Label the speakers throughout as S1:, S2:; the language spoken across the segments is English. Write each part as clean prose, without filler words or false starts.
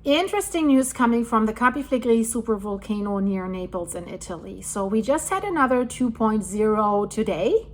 S1: Interesting news coming from the Campi Flegrei Super Volcano near Naples in Italy. So we just had another 2.0 today,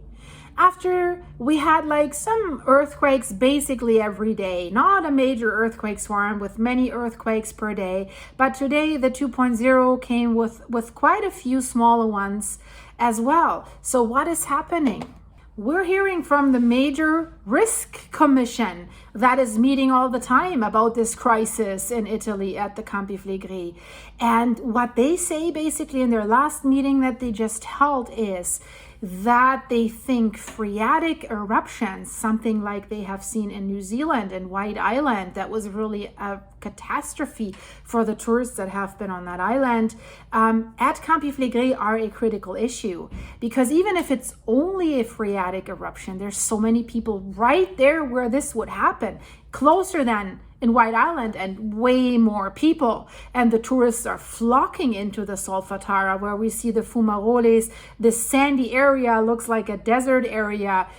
S1: after we had like some earthquakes basically every day. Not a major earthquake swarm with many earthquakes per day, but today the 2.0 came with quite a few smaller ones as well. So what is happening? We're hearing from the Major Risk Commission that is meeting all the time about this crisis in Italy at the Campi Flegrei. And what they say basically in their last meeting that they just held is that they think phreatic eruptions, something like they have seen in New Zealand and White Island, that was really a catastrophe for the tourists that have been on that island, at Campi Flegrei are a critical issue. Because even if it's only a phreatic eruption, there's so many people right there where this would happen, closer than in White Island, and way more people. And the tourists are flocking into the Solfatara, where we see the Fumaroles. This sandy area looks like a desert area.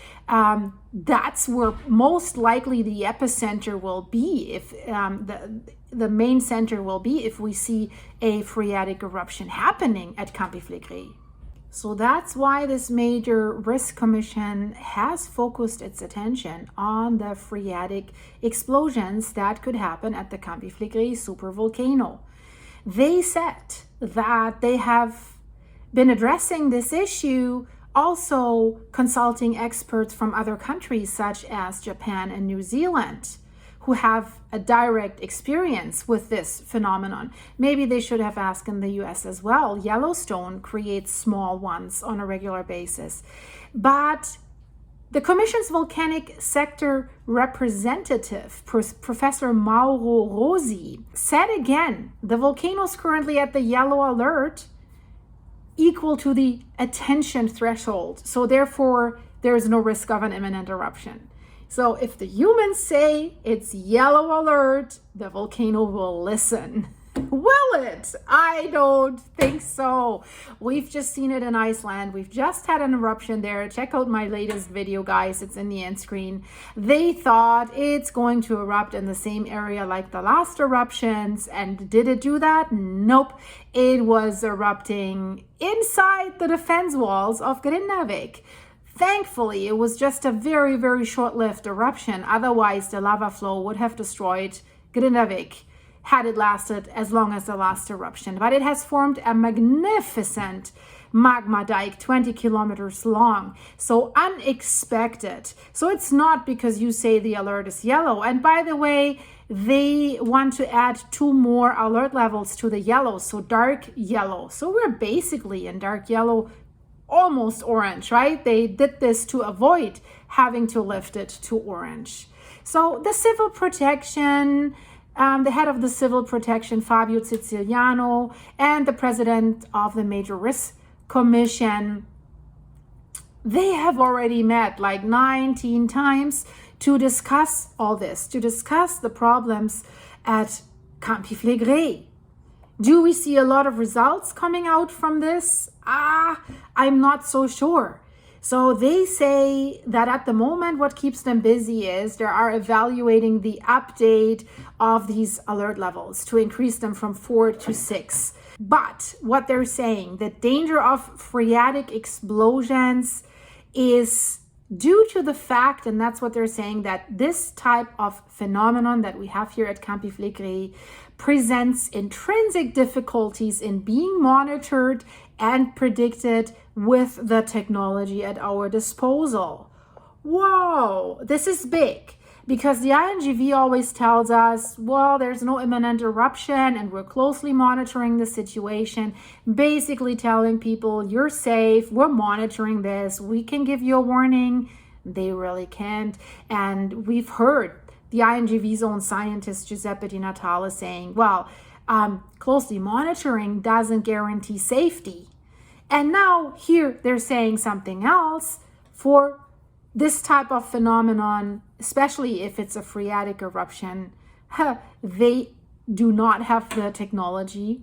S1: That's where most likely the epicenter will be, if the main center will be, if we see a phreatic eruption happening at Campi Flegrei. So that's why this Major Risk Commission has focused its attention on the phreatic explosions that could happen at the Campi Flegrei Super Volcano. They said that they have been addressing this issue, also consulting experts from other countries such as Japan and New Zealand, who have a direct experience with this phenomenon. Maybe they should have asked in the US as well. Yellowstone creates small ones on a regular basis. But the Commission's volcanic sector representative, Professor Mauro Rosi, said again, the volcanoes currently at the yellow alert equal to the attention threshold. So therefore, there is no risk of an imminent eruption. So if the humans say it's yellow alert, the volcano will listen. Will it? I don't think so. We've just seen it in Iceland. We've just had an eruption there. Check out my latest video, guys. It's in the end screen. They thought it's going to erupt in the same area like the last eruptions. And did it do that? Nope. It was erupting inside the defense walls of Grindavik. Thankfully, it was just a very, very short-lived eruption. Otherwise, the lava flow would have destroyed Grindavik had it lasted as long as the last eruption. But it has formed a magnificent magma dike, 20 kilometers long. So unexpected. So it's not because you say the alert is yellow. And by the way, they want to add 2 more alert levels to the yellow, so dark yellow. So we're basically in dark yellow, almost orange, right? They did this to avoid having to lift it to orange. So the civil protection, the head of the civil protection, Fabio Siciliano, and the president of the Major Risk Commission, they have already met like 19 times to discuss all this, to discuss the problems at Campi Flegrei. Do we see a lot of results coming out from this? I'm not so sure. So they say that at the moment, what keeps them busy is they are evaluating the update of these alert levels to increase them from 4 to 6. But what they're saying, the danger of phreatic explosions is due to the fact, and that's what they're saying, that this type of phenomenon that we have here at Campi Flegrei presents intrinsic difficulties in being monitored and predicted with the technology at our disposal. Whoa, this is big, because the INGV always tells us, well, there's no imminent eruption and we're closely monitoring the situation, basically telling people you're safe, we're monitoring this, we can give you a warning. They really can't. And we've heard the INGV's own scientist, Giuseppe Di Natale, saying, well, closely monitoring doesn't guarantee safety. And now here they're saying something else for this type of phenomenon, especially if it's a phreatic eruption. They do not have the technology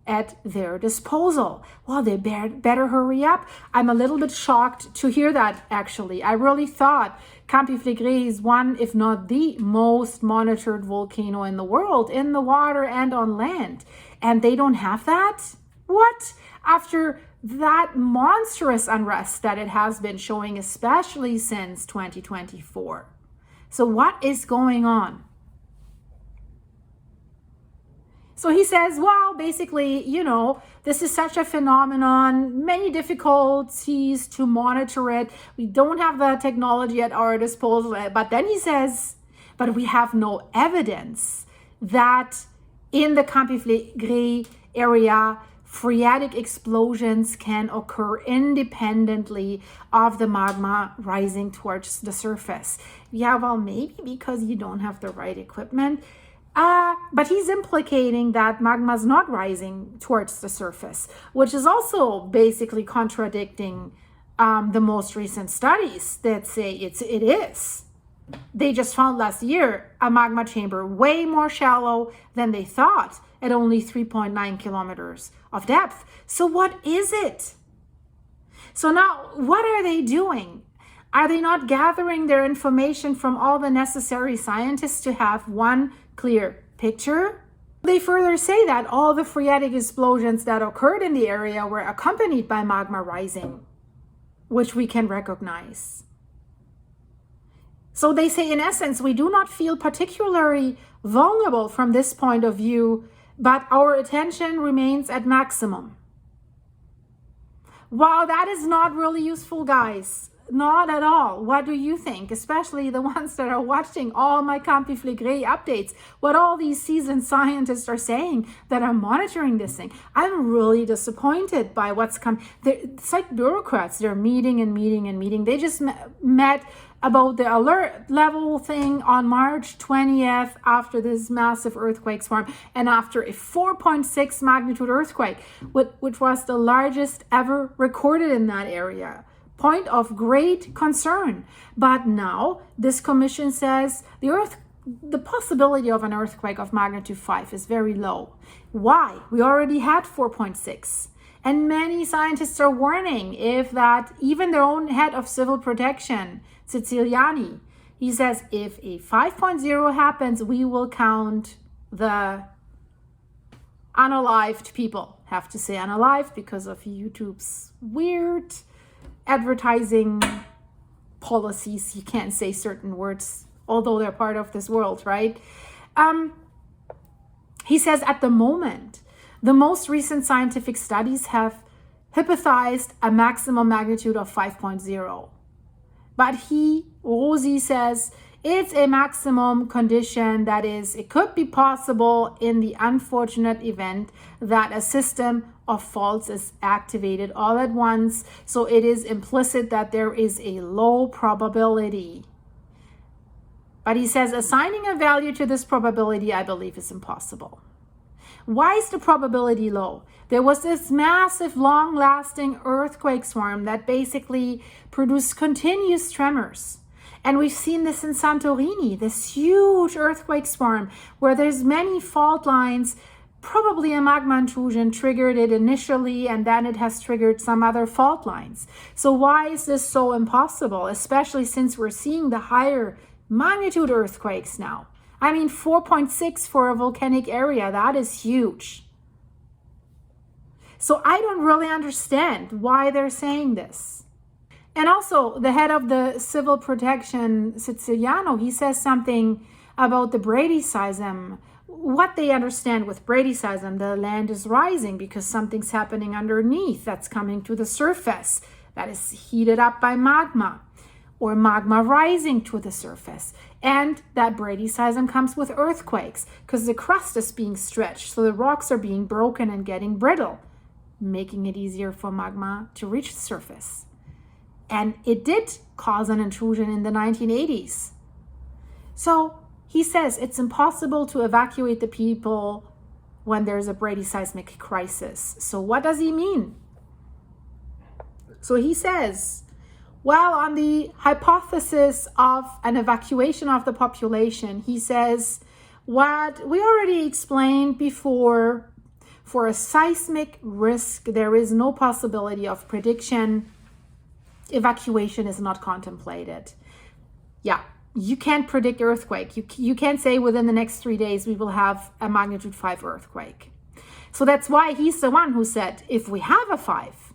S1: at their disposal. Well, they better hurry up. I'm a little bit shocked to hear that, actually. I really thought Campi Flegrei is one, if not the most monitored volcano in the world, in the water and on land. And they don't have that? What? After that monstrous unrest that it has been showing, especially since 2024. So what is going on? So he says, well, basically, this is such a phenomenon, many difficulties to monitor it. We don't have the technology at our disposal. But then he says, but we have no evidence that in the Campi Flegrei area, phreatic explosions can occur independently of the magma rising towards the surface. Yeah, well, maybe because you don't have the right equipment. But he's implicating that magma is not rising towards the surface, which is also basically contradicting the most recent studies that say it is. They just found last year a magma chamber way more shallow than they thought, at only 3.9 kilometers of depth. So what is it? So now, what are they doing? Are they not gathering their information from all the necessary scientists to have one clear picture? They further say that all the phreatic explosions that occurred in the area were accompanied by magma rising, which we can recognize. So they say, in essence, we do not feel particularly vulnerable from this point of view, but our attention remains at maximum. Wow, that is not really useful, guys. Not at all. What do you think? Especially the ones that are watching all my Campi Flegrei updates, what all these seasoned scientists are saying that are monitoring this thing. I'm really disappointed by what's come. It's like bureaucrats. They're meeting and meeting and meeting. They just met about the alert level thing on March 20th after this massive earthquake swarm and after a 4.6 magnitude earthquake, which was the largest ever recorded in that area. Point of great concern. But now this commission says the possibility of an earthquake of magnitude 5 is very low. Why? We already had 4.6. And many scientists are warning even their own head of civil protection, Siciliani, he says, if a 5.0 happens, we will count the unalived people. Have to say unalived because of YouTube's weird advertising policies. You can't say certain words, although they're part of this world, right? He says at the moment, the most recent scientific studies have hypothesized a maximum magnitude of 5.0. But Rosi says it's a maximum condition, that is, it could be possible in the unfortunate event that a system of faults is activated all at once. So it is implicit that there is a low probability. But he says assigning a value to this probability, I believe, is impossible. Why is the probability low? There was this massive, long-lasting earthquake swarm that basically produced continuous tremors. And we've seen this in Santorini, this huge earthquake swarm where there's many fault lines. Probably a magma intrusion triggered it initially, and then it has triggered some other fault lines. So why is this so impossible, especially since we're seeing the higher magnitude earthquakes now? I mean, 4.6 for a volcanic area, that is huge. So I don't really understand why they're saying this. And also, the head of the civil protection, Siciliano, he says something about the Brady seism. What they understand with Brady seism, the land is rising because something's happening underneath that's coming to the surface that is heated up by magma, or magma rising to the surface. And that Brady seism comes with earthquakes because the crust is being stretched, so the rocks are being broken and getting brittle, making it easier for magma to reach the surface. And it did cause an intrusion in the 1980s. So he says it's impossible to evacuate the people when there's a Brady seismic crisis. So what does he mean? So he says, well, on the hypothesis of an evacuation of the population, he says what we already explained before. For a seismic risk, there is no possibility of prediction. Evacuation is not contemplated. Yeah, you can't predict earthquake. You can't say within the next 3 days we will have a magnitude 5 earthquake. So that's why he's the one who said, if we have a 5,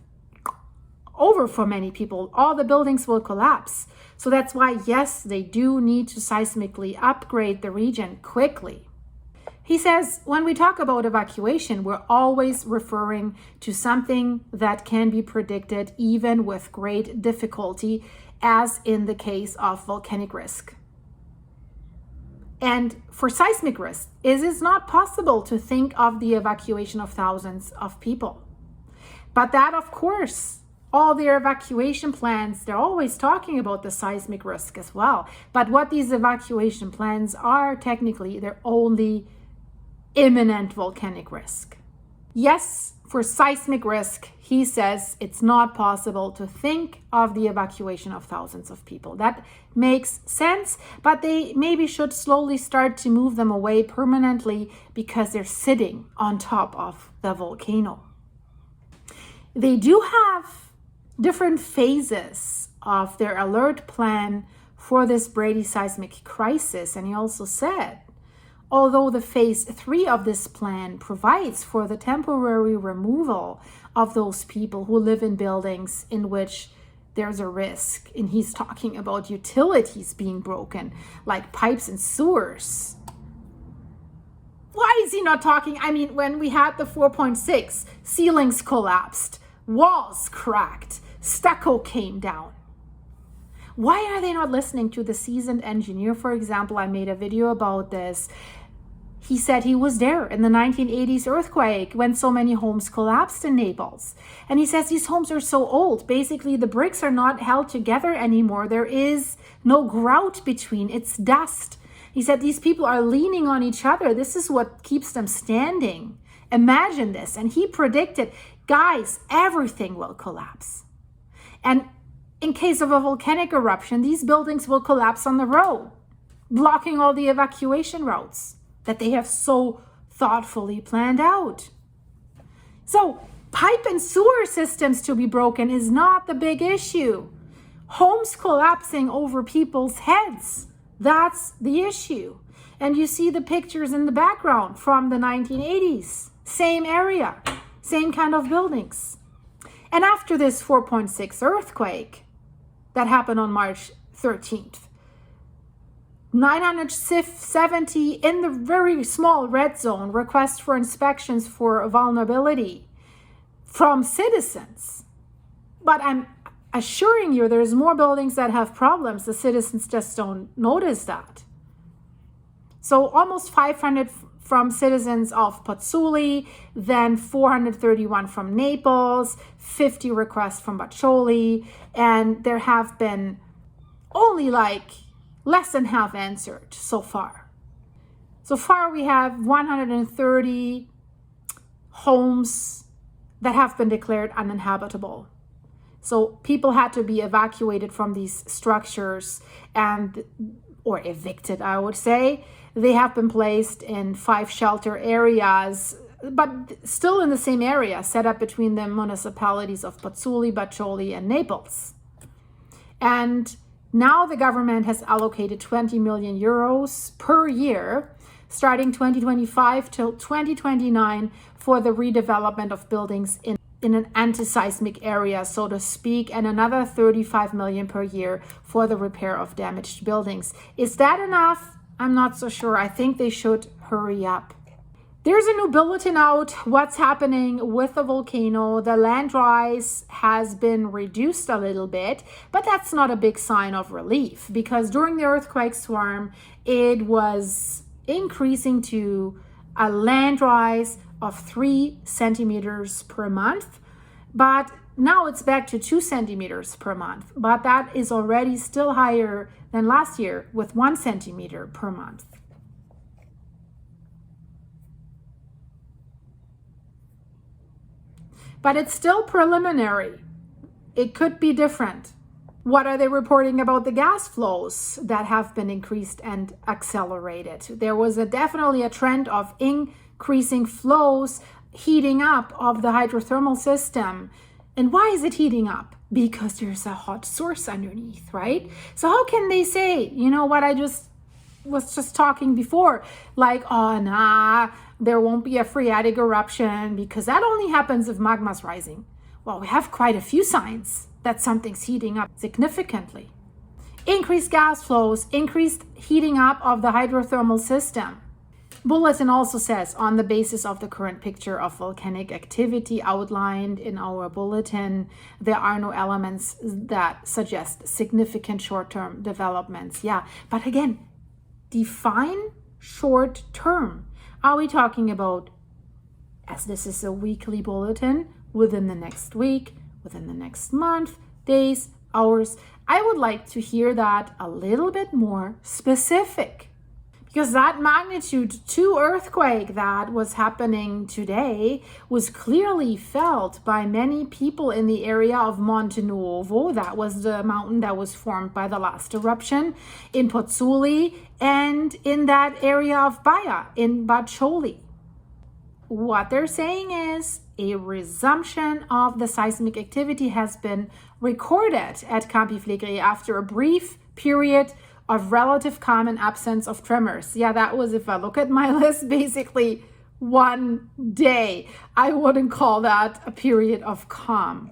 S1: over for many people, all the buildings will collapse. So that's why, yes, they do need to seismically upgrade the region quickly. He says, when we talk about evacuation, we're always referring to something that can be predicted even with great difficulty, as in the case of volcanic risk. And for seismic risk, it is not possible to think of the evacuation of thousands of people. But that, of course, all their evacuation plans, they're always talking about the seismic risk as well. But what these evacuation plans are, technically, they're only imminent volcanic risk. Yes, for seismic risk, he says it's not possible to think of the evacuation of thousands of people. That makes sense, but they maybe should slowly start to move them away permanently because they're sitting on top of the volcano. They do have different phases of their alert plan for this Brady seismic crisis, and he also said, although the phase 3 of this plan provides for the temporary removal of those people who live in buildings in which there's a risk, and he's talking about utilities being broken, like pipes and sewers. Why is he not talking? I mean, when we had the 4.6, ceilings collapsed, walls cracked, stucco came down. Why are they not listening to the seasoned engineer? For example, I made a video about this. He said he was there in the 1980s earthquake when so many homes collapsed in Naples. And he says these homes are so old. Basically, the bricks are not held together anymore. There is no grout between. It's dust. He said these people are leaning on each other. This is what keeps them standing. Imagine this. And he predicted, guys, everything will collapse. And in case of a volcanic eruption, these buildings will collapse on the road, blocking all the evacuation routes that they have so thoughtfully planned out. So pipe and sewer systems to be broken is not the big issue. Homes collapsing over people's heads, that's the issue. And you see the pictures in the background from the 1980s. Same area, same kind of buildings. And after this 4.6 earthquake that happened on March 13th, 970 in the very small red zone requests for inspections for vulnerability from citizens. But I'm assuring you there's more buildings that have problems. The citizens just don't notice that. So almost 500 from citizens of Pozzuoli, then 431 from Naples, 50 requests from Pozzuoli, and there have been only like less than half answered so far. So far we have 130 homes that have been declared uninhabitable. So people had to be evacuated from these structures or evicted, I would say. They have been placed in 5 shelter areas, but still in the same area, set up between the municipalities of Pozzuoli, and Naples. And now the government has allocated 20 million euros per year, starting 2025 till 2029, for the redevelopment of buildings in an anti-seismic area, so to speak, and another 35 million per year for the repair of damaged buildings. Is that enough? I'm not so sure. I think they should hurry up. There's a new bulletin out, what's happening with the volcano. The land rise has been reduced a little bit, but that's not a big sign of relief, because during the earthquake swarm, it was increasing to a land rise of 3 centimeters per month, but now it's back to 2 centimeters per month, but that is already still higher than last year with 1 centimeter per month. But it's still preliminary. It could be different. What are they reporting about the gas flows that have been increased and accelerated? There was definitely a trend of increasing flows heating up of the hydrothermal system. And why is it heating up? Because there's a hot source underneath, right? So how can they say, you know what I was just talking before, like, oh, nah, there won't be a phreatic eruption because that only happens if magma's rising. Well, we have quite a few signs that something's heating up significantly. Increased gas flows, increased heating up of the hydrothermal system. Bulletin also says, on the basis of the current picture of volcanic activity outlined in our bulletin, there are no elements that suggest significant short-term developments. Yeah, but again, define short-term. Are we talking about, as this is a weekly bulletin, within the next week, within the next month, days, hours? I would like to hear that a little bit more specific. Because that magnitude 2 earthquake that was happening today was clearly felt by many people in the area of Monte Nuovo. That was the mountain that was formed by the last eruption, in Pozzuoli, and in that area of Baia, in Pozzuoli. What they're saying is a resumption of the seismic activity has been recorded at Campi Flegrei after a brief period of relative calm and absence of tremors. Yeah, that was, if I look at my list, basically 1 day. I wouldn't call that a period of calm.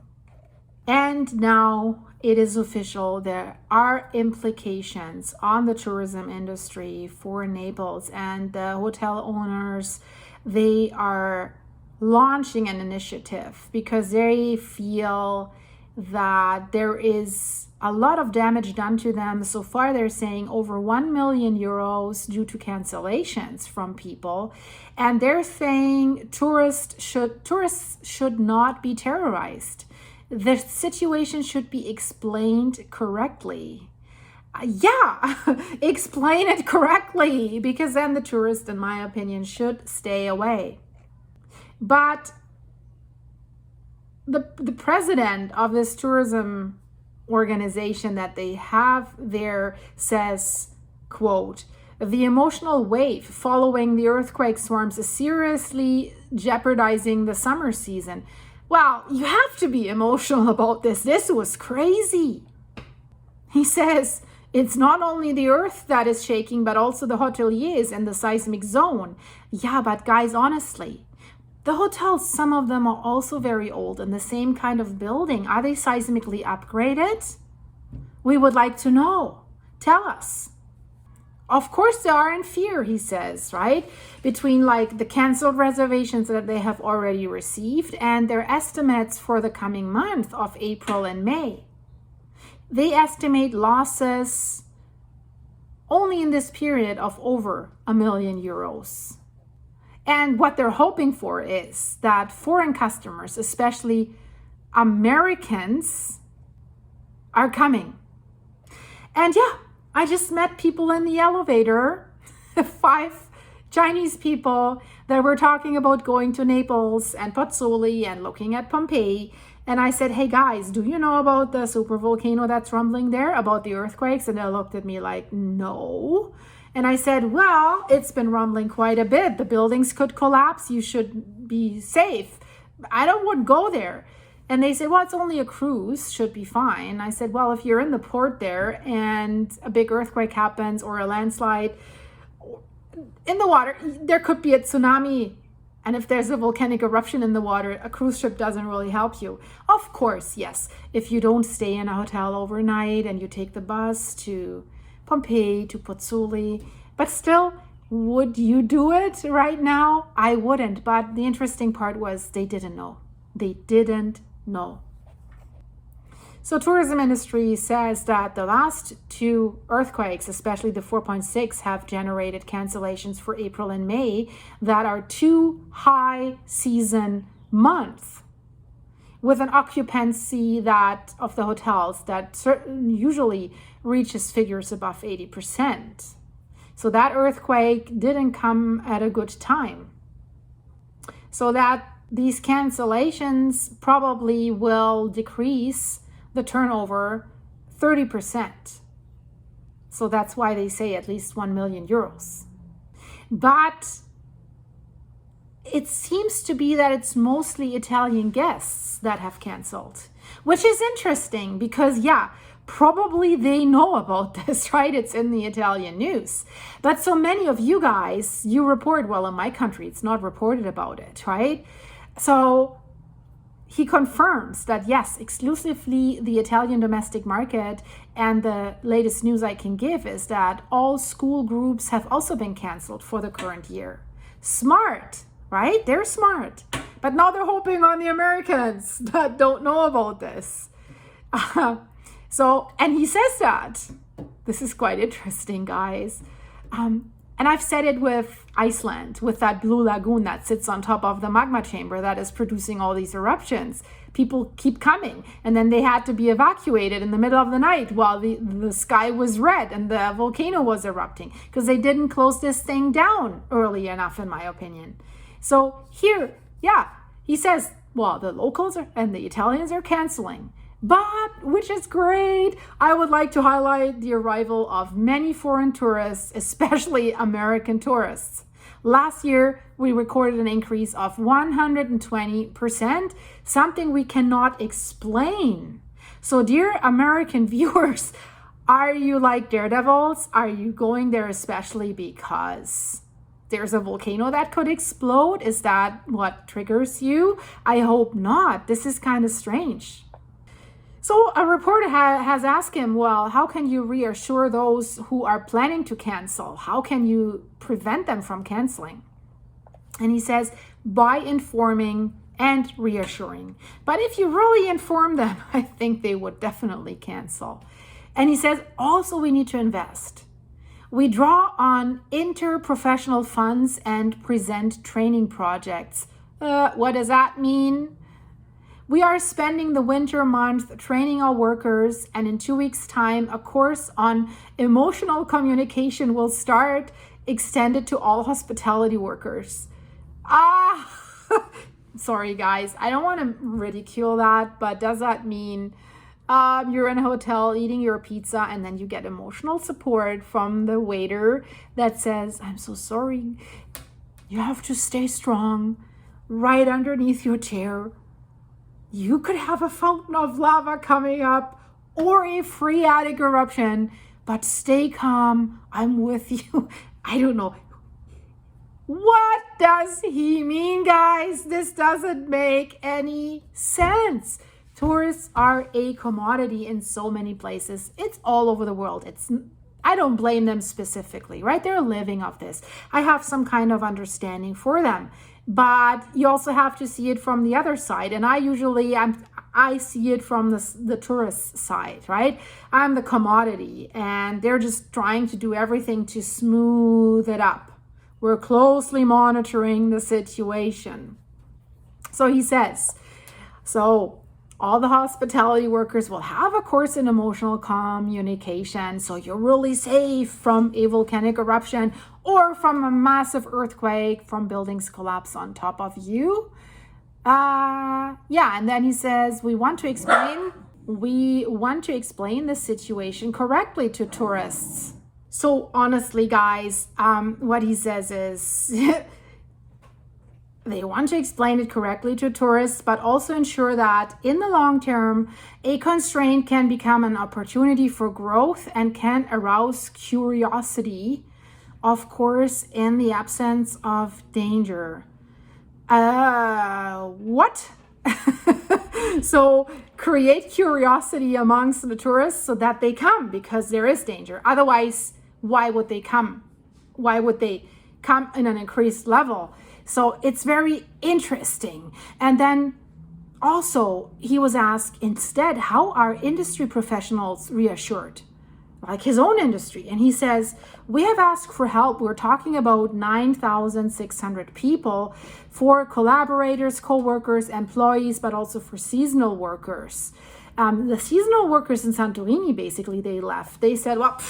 S1: And now it is official. There are implications on the tourism industry for Naples, and the hotel owners, they are launching an initiative because they feel that there is a lot of damage done to them. So far, they're saying over 1 million euros due to cancellations from people. And they're saying tourists should not be terrorized. The situation should be explained correctly. Explain it correctly, because then the tourist, in my opinion, should stay away. But the president of this tourism organization that they have there says, quote, "The emotional wave following the earthquake storms is seriously jeopardizing the summer season." Well, you have to be emotional about this. This was crazy. He says, it's not only the earth that is shaking, but also the hoteliers in the seismic zone. Yeah, but guys, honestly, the hotels, some of them are also very old in the same kind of building. Are they seismically upgraded? We would like to know. Tell us. Of course, they are in fear, he says, right? Between like the canceled reservations that they have already received and their estimates for the coming month of April and May. They estimate losses only in this period of over 1 million euros. And what they're hoping for is that foreign customers, especially Americans, are coming. And yeah, I just met people in the elevator, 5 Chinese people that were talking about going to Naples and Pozzuoli and looking at Pompeii. And I said, hey guys, do you know about the super volcano that's rumbling there, about the earthquakes? And they looked at me like, no. And I said, well, it's been rumbling quite a bit. The buildings could collapse. You should be safe. I wouldn't go there. And they said, well, it's only a cruise, should be fine. I said, well, if you're in the port there and a big earthquake happens or a landslide in the water, there could be a tsunami. And if there's a volcanic eruption in the water, a cruise ship doesn't really help you. Of course, yes, if you don't stay in a hotel overnight and you take the bus to Pompeii, to Pozzuoli, but still, would you do it right now? I wouldn't. But the interesting part was they didn't know. They didn't know. So tourism industry says that the last 2 earthquakes, especially the 4.6, have generated cancellations for April and May that are 2 high season months, with an occupancy that of the hotels that usually reaches figures above 80%. So that earthquake didn't come at a good time. So that these cancellations probably will decrease the turnover 30%. So that's why they say at least 1 million euros. But it seems to be that it's mostly Italian guests that have canceled, which is interesting because, yeah, probably they know about this, right? It's in the Italian news. But so many of you guys, you report, well, in my country, it's not reported about it, right? So he confirms that, yes, exclusively the Italian domestic market. And the latest news I can give is that all school groups have also been canceled for the current year. Smart, right? They're smart. But now they're hoping on the Americans that don't know about this. And he says that. This is quite interesting, guys. And I've said it with Iceland, with that blue lagoon that sits on top of the magma chamber that is producing all these eruptions. People keep coming, and then they had to be evacuated in the middle of the night while the sky was red and the volcano was erupting because they didn't close this thing down early enough, in my opinion. So here, yeah, he says, well, the locals and the Italians are canceling. But, which is great, I would like to highlight the arrival of many foreign tourists, especially American tourists. Last year, we recorded an increase of 120%, something we cannot explain. So, dear American viewers, are you like daredevils? Are you going there especially because there's a volcano that could explode? Is that what triggers you? I hope not. This is kind of strange. So a reporter has asked him, well, how can you reassure those who are planning to cancel? How can you prevent them from canceling? And he says, by informing and reassuring. But if you really inform them, I think they would definitely cancel. And he says, also we need to invest. We draw on interprofessional funds and present training projects. What does that mean? We are spending the winter month training our workers, and in 2 weeks' time, a course on emotional communication will start, extended to all hospitality workers. Sorry guys, I don't want to ridicule that, but does that mean you're in a hotel eating your pizza and then you get emotional support from the waiter that says, I'm so sorry, you have to stay strong, right underneath your chair. You could have a fountain of lava coming up or a phreatic eruption, but stay calm. I'm with you. I don't know. What does he mean, guys? This doesn't make any sense. Tourists are a commodity in so many places. It's all over the world. I don't blame them specifically, right? They're living off this. I have some kind of understanding for them. But you also have to see it from the other side. And I see it from the tourist side, right? I'm the commodity and they're just trying to do everything to smooth it up. We're closely monitoring the situation. So he says, so all the hospitality workers will have a course in emotional communication. So you're really safe from a volcanic eruption or from a massive earthquake, from buildings collapse on top of you. And then he says, we want to explain the situation correctly to tourists. So honestly, guys, what he says is they want to explain it correctly to tourists, but also ensure that in the long term, a constraint can become an opportunity for growth and can arouse curiosity, of course, in the absence of danger. What? So create curiosity amongst the tourists so that they come because there is danger. Otherwise, why would they come? Why would they come in an increased level? So it's very interesting. And then also he was asked instead, how are industry professionals reassured? Like his own industry. And he says, we have asked for help. We're talking about 9,600 people for collaborators, co-workers, employees, but also for seasonal workers. The seasonal workers in Santorini, basically, they left. They said, well,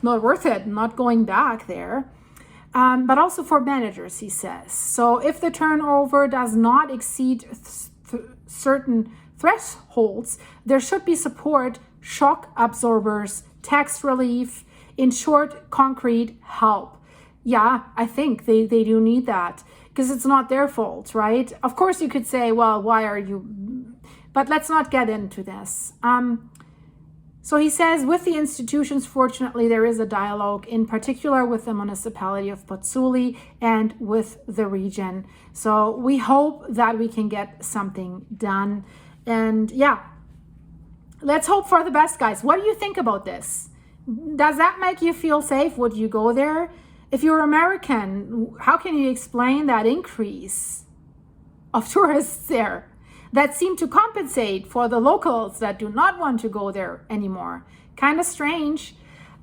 S1: not worth it, not going back there. But also for managers, he says. So if the turnover does not exceed certain thresholds, there should be support, shock absorbers, tax relief, in short, concrete help. Yeah, I think they do need that. because it's not their fault, right? Of course, you could say, well, why are you? But let's not get into this. So he says, with the institutions, fortunately, there is a dialogue, in particular with the municipality of Pozzuoli and with the region. So we hope that we can get something done. And yeah, let's hope for the best, guys. What do you think about this? Does that make you feel safe? Would you go there? If you're American, how can you explain that increase of tourists there that seem to compensate for the locals that do not want to go there anymore? Kind of strange.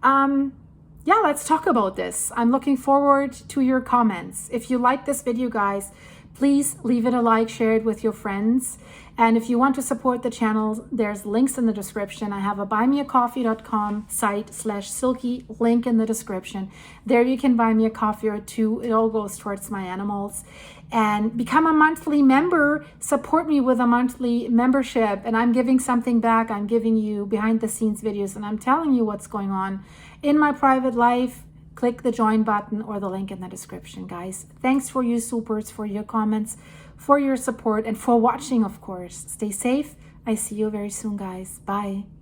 S1: Yeah, let's talk about this. I'm looking forward to your comments. If you like this video, guys, please leave it a like, share it with your friends. And if you want to support the channel, there's links in the description. I have a buymeacoffee.com site/silky link in the description. There you can buy me a coffee or two. It all goes towards my animals. And become a monthly member. Support me with a monthly membership. And I'm giving something back. I'm giving you behind the scenes videos, and I'm telling you what's going on in my private life. Click the join button or the link in the description, guys. Thanks for your supers, for your comments, for your support, and for watching, of course. Stay safe. I see you very soon, guys. Bye.